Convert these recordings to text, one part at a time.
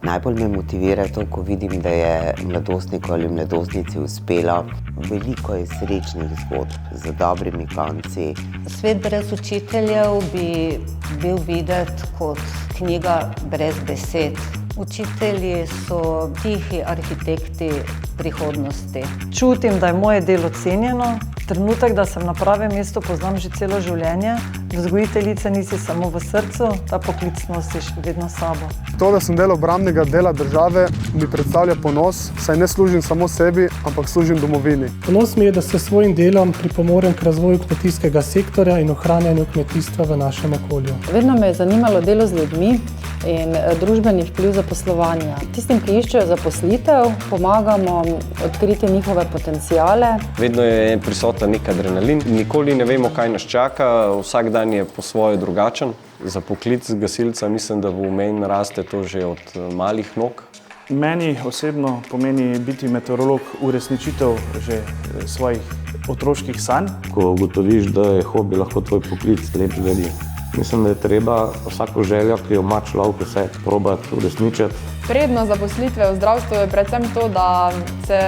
Najbolj me motivira to, ko vidim, da je mladostniku ali mladostnici uspelo. Veliko je srečnih zgodb z dobrimi konci. Svet brez učiteljev bi bil videti kot knjiga brez besed. Učitelji so tihi arhitekti prihodnosti. Čutim, da je moje delo cenjeno. Trenutek, da sem na pravem mestu, poznam že celo življenje. Vzgojiteljica nisi samo v srcu, ta poklic nosiš vedno s sabo. To, da sem del obrambnega dela države, mi predstavlja ponos, saj ne služim samo sebi, ampak služim domovini. Ponos mi je, da se s svojim delom pripomorem k razvoju kmetijskega sektorja in ohranjanju kmetijstva v našem okolju. Vedno me je zanimalo delo z ljudmi in družbeni vpliv zaposlovanja. Tistim, ki iščejo zaposlitev, pomagamo odkriti njihove potenciale. Vedno je prisoten nek adrenalin, nikoli ne vemo, kaj nas čaka, vsak dan je po svoje drugačen. Za poklic gasilca mislim, da v meni naraste to že od malih nog. Meni osebno pomeni biti meteorolog uresničitev že svojih otroških sanj. Ko ugotoviš, da je hobi lahko tvoj poklic, lep zvedi. Mislim, da je treba vsako željo, ki jo ima človek v sebi, probati uresničiti. Prednost zaposlitve v zdravstvu je predvsem to, da se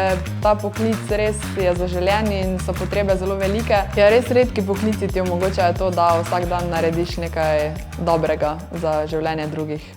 ta poklic res je zaželen in so potrebe zelo velike. Res redki poklici ti omogočajo to, da vsak dan narediš nekaj dobrega za življenje drugih.